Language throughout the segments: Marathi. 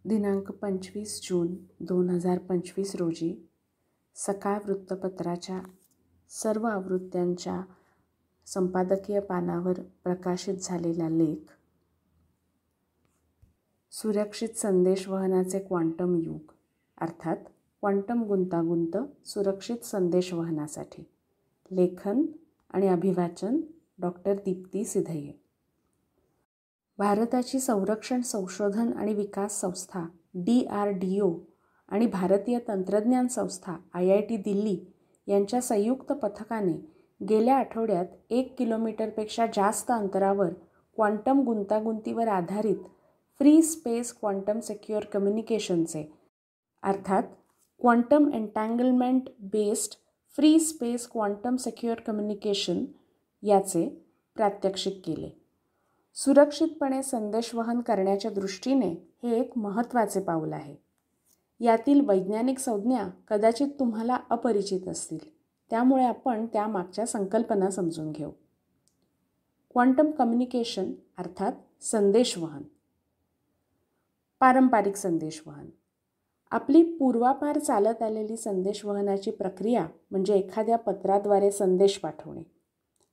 दिनांक 25 जून 2025 रोजी सकाळ वृत्तपत्राच्या सर्व आवृत्त्यांच्या संपादकीय पानावर प्रकाशित झालेला लेख, सुरक्षित संदेशवहनाचे क्वांटम युग अर्थात क्वांटम गुंतागुंत सुरक्षित संदेशवहनासाठी. लेखन आणि अभिवाचन डॉक्टर दीप्ती सिधये. भारताची संरक्षण संशोधन आणि विकास संस्था DRDO आणि भारतीय तंत्रज्ञान संस्था IIT दिल्ली यांच्या संयुक्त पथकाने गेल्या आठवड्यात 1 किलोमीटरपेक्षा जास्त अंतरावर क्वांटम गुंतागुंतीवर आधारित फ्री स्पेस क्वांटम सेक्युअर कम्युनिकेशनचे अर्थात quantum entanglement based free space quantum secure communication याचे प्रात्यक्षिक केले. सुरक्षितपणे संदेशवहन करण्याच्या दृष्टीने हे एक महत्त्वाचे पाऊल आहे. यातील वैज्ञानिक संज्ञा कदाचित तुम्हाला अपरिचित असतील, त्यामुळे आपण त्यामागच्या संकल्पना समजून घेऊ. क्वांटम कम्युनिकेशन अर्थात संदेशवहन. पारंपरिक संदेशवहन. आपली पूर्वापार चालत आलेली संदेशवहनाची प्रक्रिया म्हणजे एखाद्या पत्राद्वारे संदेश पाठवणे.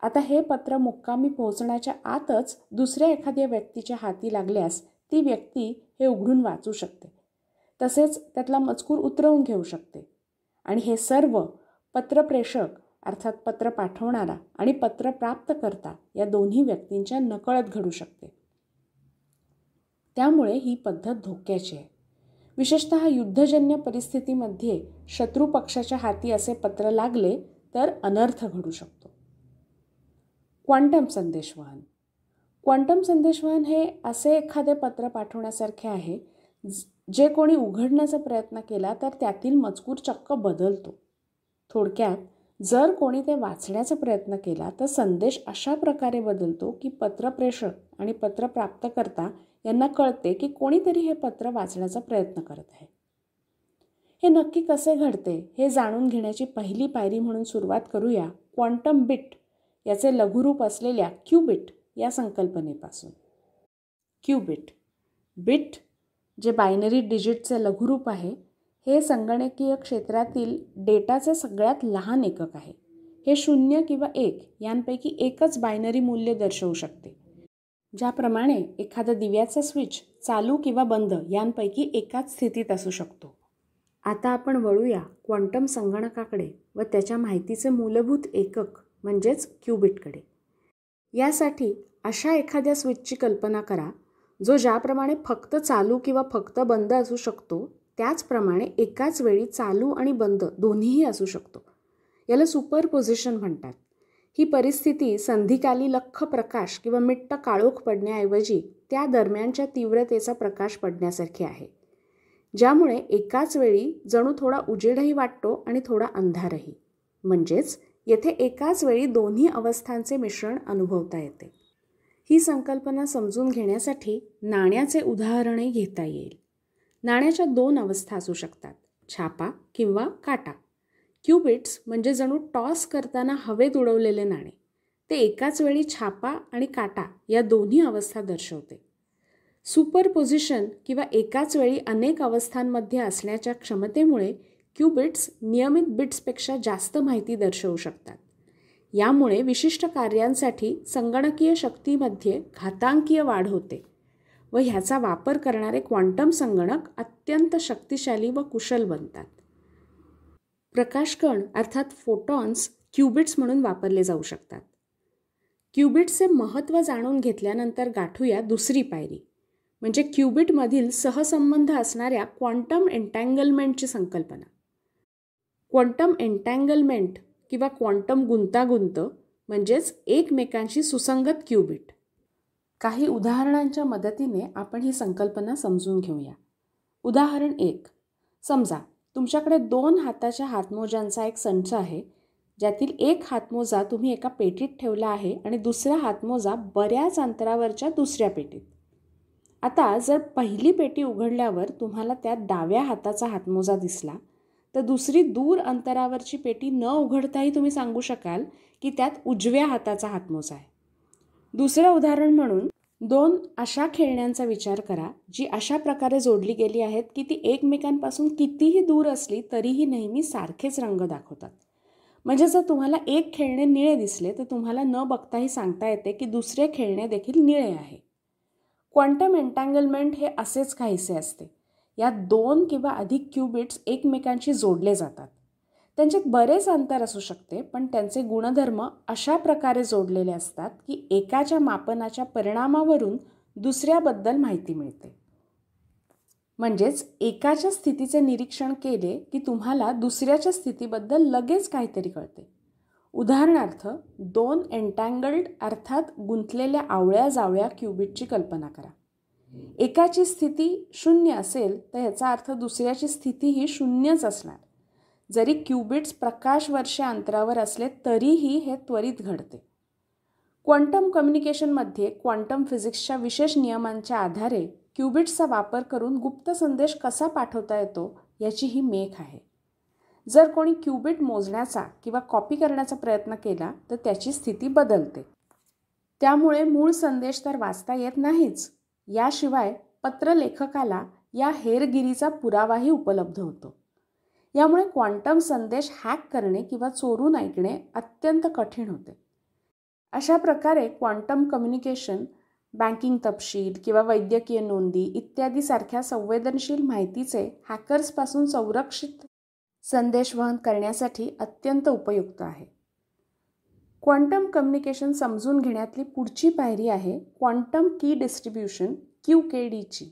आता हे पत्र मुक्कामी पोहोचण्याच्या आतच दुसऱ्या एखाद्या व्यक्तीच्या हाती लागल्यास ती व्यक्ती हे उघडून वाचू शकते, तसेच त्यातला मजकूर उतरवून घेऊ शकते. आणि हे सर्व पत्रप्रेषक अर्थात पत्र पाठवणारा आणि पत्र प्राप्तकर्ता या दोन्ही व्यक्तींच्या नकळत घडू शकते. त्यामुळे ही पद्धत धोक्याची आहे. विशेषतः युद्धजन्य परिस्थितीमध्ये शत्रू पक्षाच्या हाती असे पत्र लागले तर अनर्थ घडू शकतो. क्वांटम संदेशवहन. क्वांटम संदेशवहन हे असे एखादे पत्र पाठवण्यासारखे आहे जे कोणी उघडण्याचा प्रयत्न केला तर त्यातील मजकूर चक्क बदलतो. थोडक्यात जर कोणी ते वाचण्याचा प्रयत्न केला तर संदेश अशा प्रकारे बदलतो की पत्रप्रेषक आणि पत्र प्राप्तकर्ता यांना कळते की कोणीतरी हे पत्र वाचण्याचा प्रयत्न करत आहे. हे नक्की कसे घडते हे जाणून घेण्याची पहिली पायरी म्हणून सुरुवात करूया क्वांटम बिट याचे लघुरूप असलेल्या क्यूबिट या संकल्पनेपासून. क्यूबिट. बिट जे बायनरी डिजिटचे लघुरूप आहे, हे संगणकीय क्षेत्रातील डेटाचे सगळ्यात लहान एकक आहे. हे 0 किंवा 1 यांपैकी एकच बायनरी मूल्य दर्शवू शकते. ज्याप्रमाणे एखादा दिव्याचा स्विच चालू किंवा बंद यांपैकी एकाच स्थितीत असू शकतो. आता आपण वळूया क्वांटम संगणकाकडे व त्याच्या माहितीचे मूलभूत एकक म्हणजेच क्यूबिटकडे. यासाठी अशा एखाद्या स्विचची कल्पना करा जो ज्याप्रमाणे फक्त चालू किंवा फक्त बंद असू शकतो त्याचप्रमाणे एकाच वेळी चालू आणि बंद दोन्हीही असू शकतो. याला सुपरपोझिशन म्हणतात. ही परिस्थिती संधिकाली लख्ख प्रकाश किंवा मिट्ट काळोख पडण्याऐवजी त्या दरम्यानच्या तीव्रतेचा प्रकाश पडण्यासारखी आहे, ज्यामुळे एकाच वेळी जणू थोडा उजेडही वाटतो आणि थोडा अंधारही. म्हणजेच येथे एकाच वेळी दोन्ही अवस्थांचे मिश्रण अनुभवता येते. ही संकल्पना समजून घेण्यासाठी नाण्याचे उदाहरणही घेता येईल. नाण्याच्या 2 अवस्था असू शकतात, छापा किंवा काटा. क्यूबिट्स म्हणजे जणू टॉस करताना हवेत उडवलेले नाणे. ते एकाच वेळी छापा आणि काटा या दोन्ही अवस्था दर्शवते. सुपरपोझिशन किंवा एकाच वेळी अनेक अवस्थांमध्ये असण्याच्या क्षमतेमुळे क्यूबिट्स नियमित बिट्सपेक्षा जास्त माहिती दर्शवू शकतात. यामुळे विशिष्ट कार्यांसाठी संगणकीय शक्तीमध्ये घातांकीय वाढ होते व ह्याचा वापर करणारे क्वांटम संगणक अत्यंत शक्तिशाली व कुशल बनतात. प्रकाशकण अर्थात फोटॉन्स क्यूबिट्स म्हणून वापरले जाऊ शकतात. क्यूबिट्सचे महत्त्व जाणून घेतल्यानंतर गाठूया दुसरी पायरी म्हणजे क्यूबिटमधील सहसंबंध असणाऱ्या क्वांटम एन्टँगलमेंटची संकल्पना. क्वांटम एन्टँगलमेंट किंवा क्वांटम गुंतागुंत म्हणजेच एकमेकांशी सुसंगत क्यूबिट. काही उदाहरणांच्या मदतीने आपण ही संकल्पना समजून घेऊया. उदाहरण 1. समजा तुमच्याकडे 2 हाताच्या हातमोजांचा एक संच आहे, ज्यातील एक हातमोजा तुम्ही एका पेटीत ठेवला आहे आणि दुसरा हातमोजा बऱ्याच अंतरावरच्या दुसऱ्या पेटीत. आता जर पहिली पेटी उघडल्यावर तुम्हाला त्यात डाव्या हाताचा हातमोजा दिसला तर दुसरी दूर अंतरावरची पेटी न उघडताही तुम्ही सांगू शकाल की त्यात उजव्या हाताचा हातमोजा आहे. दुसरं उदाहरण म्हणून 2 अशा खेळण्यांचा विचार करा जी अशा प्रकारे जोडली गेली आहेत की ती एकमेकांपासून कितीही दूर असली तरीही नेहमी सारखेच रंग दाखवतात. म्हणजे जर तुम्हाला एक खेळणे निळे दिसले तर तुम्हाला न बघताही सांगता येते की दुसरे खेळणे देखील निळे आहे. क्वांटम एन्टँगलमेंट हे असेच काहीसे असते. यात 2 किंवा अधिक क्युबिट्स एकमेकांशी जोडले जातात. त्यांच्यात बरेच अंतर असू शकते, पण त्यांचे गुणधर्म अशा प्रकारे जोडलेले असतात की एकाच्या मापनाच्या परिणामावरून दुसऱ्याबद्दल माहिती मिळते. म्हणजेच एकाच्या स्थितीचे निरीक्षण केले की तुम्हाला दुसऱ्याच्या स्थितीबद्दल लगेच काहीतरी कळते. उदाहरणार्थ 2 एन्टँगल्ड अर्थात गुंतलेल्या आवळ्या जावळ्या क्युबिटची कल्पना करा. एकाची स्थिती 0 असेल तर याचा अर्थ दुसऱ्याची स्थितीही 0च असणार. जरी क्युबिट्स प्रकाश वर्षे अंतरावर असले तरीही हे त्वरित घडते. क्वांटम कम्युनिकेशनमध्ये क्वांटम फिजिक्सच्या विशेष नियमांच्या आधारे क्युबिट्सचा वापर करून गुप्त संदेश कसा पाठवता येतो याची ही मेख आहे. जर कोणी क्युबिट मोजण्याचा किंवा कॉपी करण्याचा प्रयत्न केला तर त्याची स्थिती बदलते. त्यामुळे मूळ संदेश तर वाचता येत नाहीच. याशिवाय पत्रलेखकाला या हेरगिरीचा पुरावाही उपलब्ध होतो. यामुळे क्वांटम संदेश हॅक करणे किंवा चोरून ऐकणे अत्यंत कठीण होते. अशा प्रकारे क्वांटम कम्युनिकेशन बँकिंग तपशील किंवा वैद्यकीय नोंदी इत्यादी सारख्या संवेदनशील माहितीचे हॅकर्सपासून संरक्षित संदेशवहन करण्यासाठी अत्यंत उपयुक्त आहे. क्वांटम कम्युनिकेशन समजून घेण्यातली पुढची पायरी आहे क्वांटम की डिस्ट्रीब्यूशन QKDची.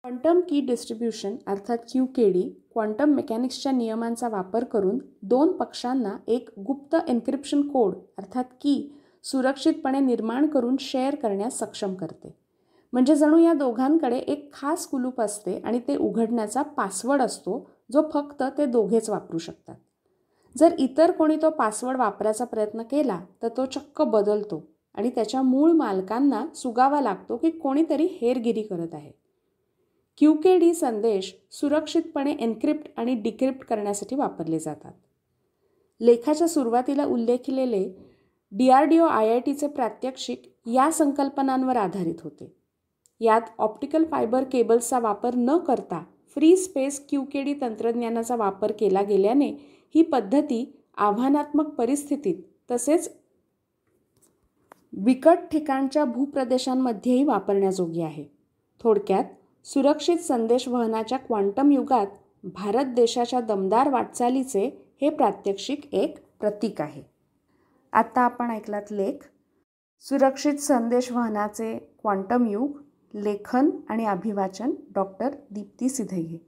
क्वांटम की डिस्ट्रीब्यूशन अर्थात QKD क्वांटम मेकॅनिक्सच्या नियमांचा वापर करून 2 पक्षांना एक गुप्त एन्क्रिप्शन कोड अर्थात की सुरक्षितपणे निर्माण करून शेअर करण्यास सक्षम करते. म्हणजे जणू या दोघांकडे एक खास कुलूप असते आणि ते उघडण्याचा पासवर्ड असतो जो फक्त ते दोघेच वापरू शकतात. जर इतर कोणी तो पासवर्ड वापरायचा प्रयत्न केला तर तो चक्क बदलतो आणि त्याच्या मूळ मालकांना सुगावा लागतो की कोणीतरी हेरगिरी करत आहे. QKD संदेश सुरक्षितपणे एन्क्रिप्ट आणि डिक्रिप्ट करण्यासाठी वापरले जातात. लेखाच्या सुरुवातीला उल्लेखलेले DRDO IITचे प्रात्यक्षिक या संकल्पनांवर आधारित होते. यात ऑप्टिकल फायबर केबल्सचा वापर न करता फ्री स्पेस QKD तंत्रज्ञानाचा वापर केला गेल्याने ही पद्धती आव्हानात्मक परिस्थितीत तसेच बिकट ठिकाणच्या भूप्रदेशांमध्येही वापरण्याजोगी आहे. थोडक्यात सुरक्षित संदेशवहनाच्या क्वांटम युगात भारत देशाच्या दमदार वाटचालीचे हे प्रात्यक्षिक एक प्रतीक आहे. आता आपण ऐकलात लेख सुरक्षित संदेशवहनाचे क्वांटम युग, लेखन आणि अभिवाचन डॉक्टर दीप्ती सिधैये.